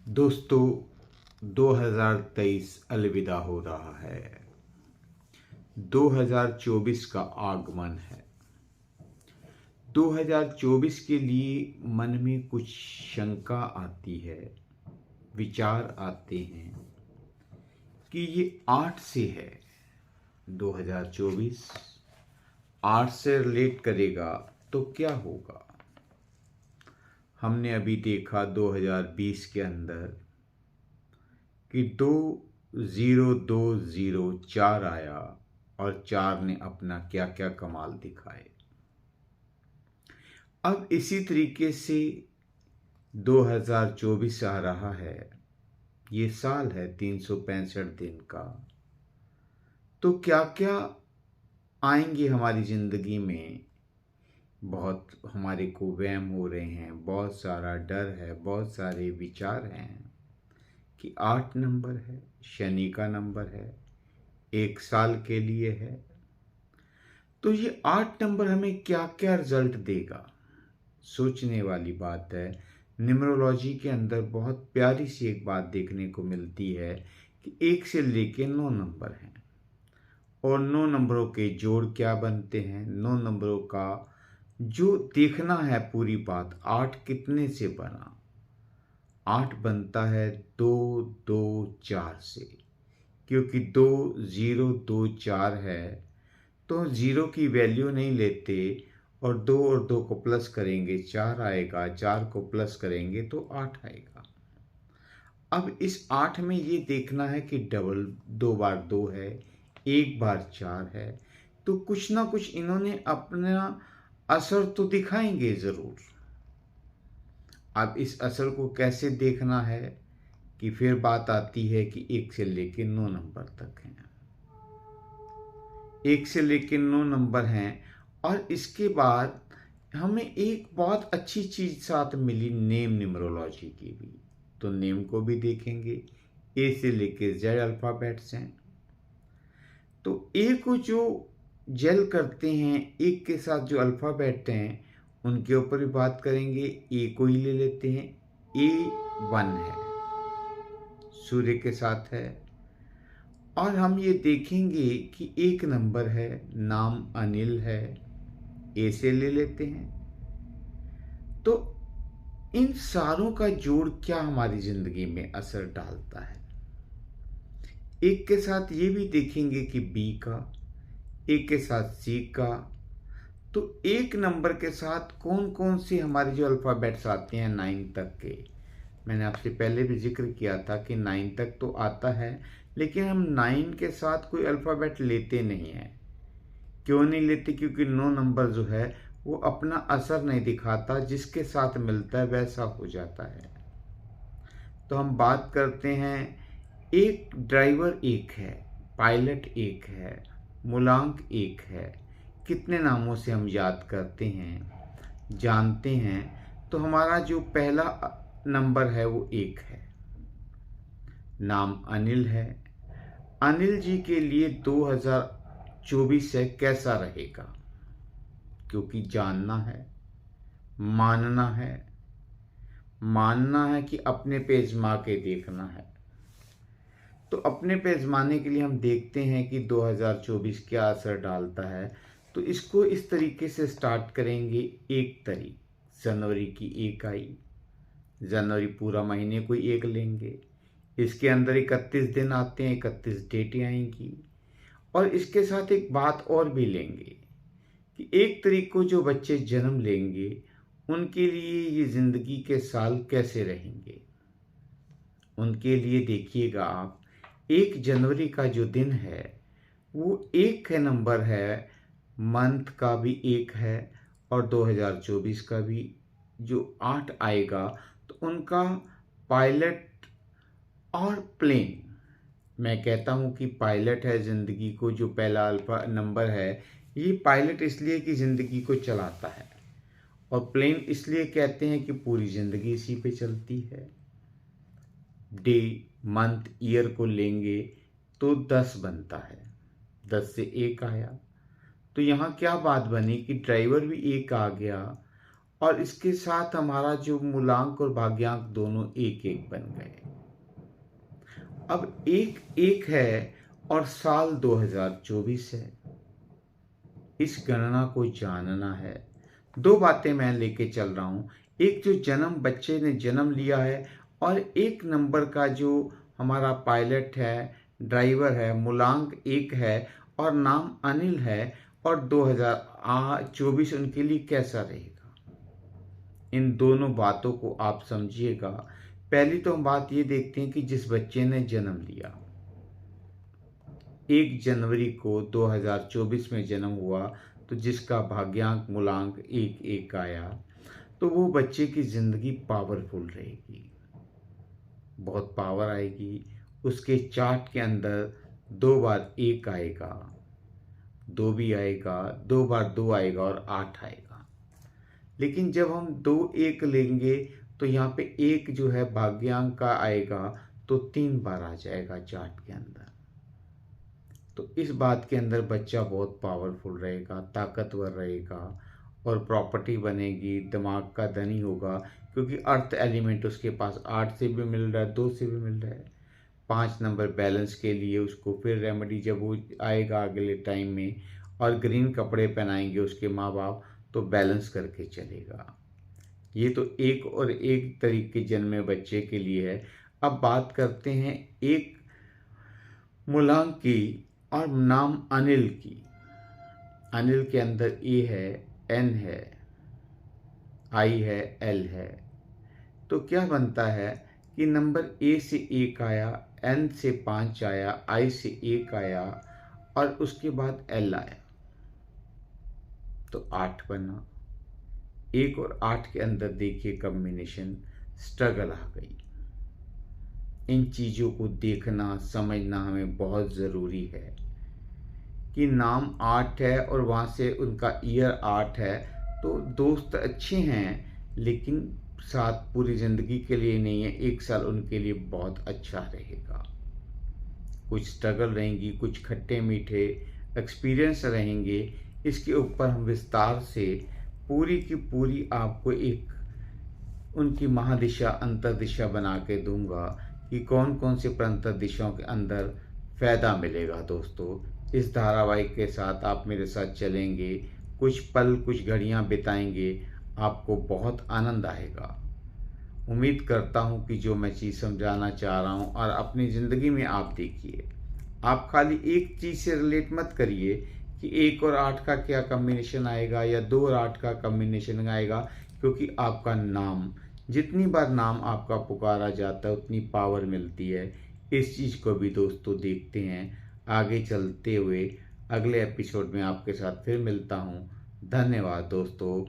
दोस्तों, 2023 अलविदा हो रहा है। 2024 का आगमन है। 2024 के लिए मन में कुछ शंका आती है, विचार आते हैं कि ये 8 से है। 2024 8 से रिलेट करेगा तो क्या होगा। हमने अभी देखा 2020 के अंदर कि 2020 आया और 4 ने अपना क्या क्या कमाल दिखाए। अब इसी तरीके से 2024 आ रहा है। ये साल है 365 दिन का। तो क्या क्या आएंगे हमारी ज़िंदगी में। बहुत हमारे को वहम हो रहे हैं, बहुत सारा डर है, बहुत सारे विचार हैं कि 8 नंबर है, शनि का नंबर है, 1 साल के लिए है। तो ये 8 नंबर हमें क्या क्या रिजल्ट देगा, सोचने वाली बात है। न्यूमरोलॉजी के अंदर बहुत प्यारी सी एक बात देखने को मिलती है कि 1 से लेके 9 नंबर हैं और 9 नंबरों के जोड़ क्या बनते हैं। 9 नंबरों का जो देखना है पूरी बात, 8 कितने से बना। 8 बनता है 2-2-4 से, क्योंकि 2-0-2-4 है तो 0 की वैल्यू नहीं लेते और 2 और 2 को प्लस करेंगे 4 आएगा, 4 को प्लस करेंगे तो 8 आएगा। अब इस 8 में ये देखना है कि डबल 2 बार 2 है, 1 बार 4 है, तो कुछ ना कुछ इन्होंने अपना असर तो दिखाएंगे ज़रूर। अब इस असर को कैसे देखना है कि फिर बात आती है कि 1 से लेकर 9 नंबर तक हैं। 1 से लेकर 9 नंबर हैं और इसके बाद हमें एक बहुत अच्छी चीज़ साथ मिली, नेम न्यूमरोलॉजी की भी। तो नेम को भी देखेंगे। ए से लेकर जेड अल्फ़ाबेट्स हैं। तो ए को जो जेल करते हैं, एक के साथ जो अल्फ़ाबेट हैं उनके ऊपर भी बात करेंगे। ए को ही ले लेते हैं। A1 है, सूर्य के साथ है। और हम ये देखेंगे कि 1 नंबर है, नाम अनिल है, ए से ले लेते हैं। तो इन सारों का जोड़ क्या हमारी ज़िंदगी में असर डालता है। एक के साथ ये भी देखेंगे कि बी का, एक के साथ सी का। तो 1 नंबर के साथ कौन कौन से हमारे जो अल्फ़ाबेट्स आते हैं 9 तक के। मैंने आपसे पहले भी जिक्र किया था कि 9 तक तो आता है, लेकिन हम 9 के साथ कोई अल्फ़ाबेट लेते नहीं हैं। क्यों नहीं लेते? क्योंकि 9 नंबर जो है वो अपना असर नहीं दिखाता, जिसके साथ मिलता है वैसा हो जाता है। तो हम बात करते हैं, एक ड्राइवर 1 है, पायलट 1 है, मूलांक 1 है। कितने नामों से हम याद करते हैं, जानते हैं। तो हमारा जो पहला नंबर है वो 1 है, नाम अनिल है। अनिल जी के लिए 2024 है कैसा रहेगा, क्योंकि जानना है, मानना है। मानना है कि अपने पे आजमा के देखना है। तो अपने पे आजमाने के लिए हम देखते हैं कि 2024 क्या असर डालता है। तो इसको इस तरीके से स्टार्ट करेंगे। 1 तारीख जनवरी की 1 आई, जनवरी पूरा महीने को 1 लेंगे। इसके अंदर 31 दिन आते हैं, 31 डेटें आएंगी। और इसके साथ एक बात और भी लेंगे कि 1 तारीख को जो बच्चे जन्म लेंगे उनके लिए ये ज़िंदगी के साल कैसे रहेंगे। उनके लिए देखिएगा आप, 1 जनवरी का जो दिन है वो 1 नंबर है, मंथ का भी 1 है और 2024 का भी जो 8 आएगा तो उनका पायलट और प्लेन। मैं कहता हूँ कि पायलट है ज़िंदगी को, जो पहला अल्फा नंबर है ये पायलट इसलिए कि ज़िंदगी को चलाता है, और प्लेन इसलिए कहते हैं कि पूरी ज़िंदगी इसी पे चलती है। डे, मंथ, ईयर को लेंगे तो 10 बनता है, 10 से 1 आया। तो यहाँ क्या बात बनी कि ड्राइवर भी 1 आ गया और इसके साथ हमारा जो मूलांक और भाग्यांक दोनों एक एक बन गए। अब एक एक है और साल 2024 है। इस गणना को जानना है। दो बातें मैं लेके चल रहा हूं, एक जो जन्म बच्चे ने जन्म लिया है और एक नंबर का जो हमारा पायलट है, ड्राइवर है, मूलांक एक है और नाम अनिल है और 2024 उनके लिए कैसा रहेगा। इन दोनों बातों को आप समझिएगा। पहली तो हम बात ये देखते हैं कि जिस बच्चे ने जन्म लिया 1 जनवरी को 2024 में जन्म हुआ, तो जिसका भाग्यांक मूलांक 1 आया, तो वो बच्चे की ज़िंदगी पावरफुल रहेगी, बहुत पावर आएगी। उसके चार्ट के अंदर 2 बार 1 आएगा, 2 भी आएगा, 2 बार 2 आएगा और 8 आएगा। लेकिन जब हम 2 1 लेंगे तो यहाँ पे 1 जो है भाग्यांक का आएगा तो 3 बार आ जाएगा चार्ट के अंदर। तो इस बात के अंदर बच्चा बहुत पावरफुल रहेगा, ताकतवर रहेगा और प्रॉपर्टी बनेगी, दिमाग का धनी होगा, क्योंकि अर्थ एलिमेंट उसके पास 8 से भी मिल रहा है, 2 से भी मिल रहा है। 5 नंबर बैलेंस के लिए उसको फिर रेमेडी जब वो आएगा अगले टाइम में और ग्रीन कपड़े पहनाएंगे उसके माँ बाप, तो बैलेंस करके चलेगा। ये तो एक और एक तरीके जन्मे बच्चे के लिए है। अब बात करते हैं एक मूलांक की और नाम अनिल की। अनिल के अंदर ए है, एन है, आई है, एल है। तो क्या बनता है कि नंबर ए से 1 आया, एन से 5 आया, आई से 1 आया और उसके बाद एल आया, तो 8 बना। 1 और 8 के अंदर देखिए कॉम्बिनेशन, स्ट्रगल आ गई। इन चीज़ों को देखना समझना हमें बहुत ज़रूरी है कि नाम 8 है और वहाँ से उनका ईयर 8 है, तो दोस्त अच्छे हैं लेकिन साथ पूरी ज़िंदगी के लिए नहीं है, 1 साल उनके लिए बहुत अच्छा रहेगा। कुछ स्ट्रगल रहेंगी, कुछ खट्टे मीठे एक्सपीरियंस रहेंगे। इसके ऊपर हम विस्तार से पूरी की पूरी आपको एक उनकी महादिशा अंतर्दिशा बना के दूंगा कि कौन कौन से अंतर दिशाओं के अंदर फ़ायदा मिलेगा। दोस्तों, इस धारावाहिक के साथ आप मेरे साथ चलेंगे, कुछ पल कुछ घड़ियां बिताएंगे, आपको बहुत आनंद आएगा। उम्मीद करता हूं कि जो मैं चीज़ समझाना चाह रहा हूं और अपनी ज़िंदगी में आप देखिए। आप खाली एक चीज़ से रिलेट मत करिए कि 1 और 8 का क्या कॉम्बिनेशन आएगा या 2 और 8 का कॉम्बिनेशन आएगा, क्योंकि आपका नाम, जितनी बार नाम आपका पुकारा जाता है उतनी पावर मिलती है। इस चीज़ को भी दोस्तों देखते हैं। आगे चलते हुए अगले एपिसोड में आपके साथ फिर मिलता हूँ। धन्यवाद दोस्तों।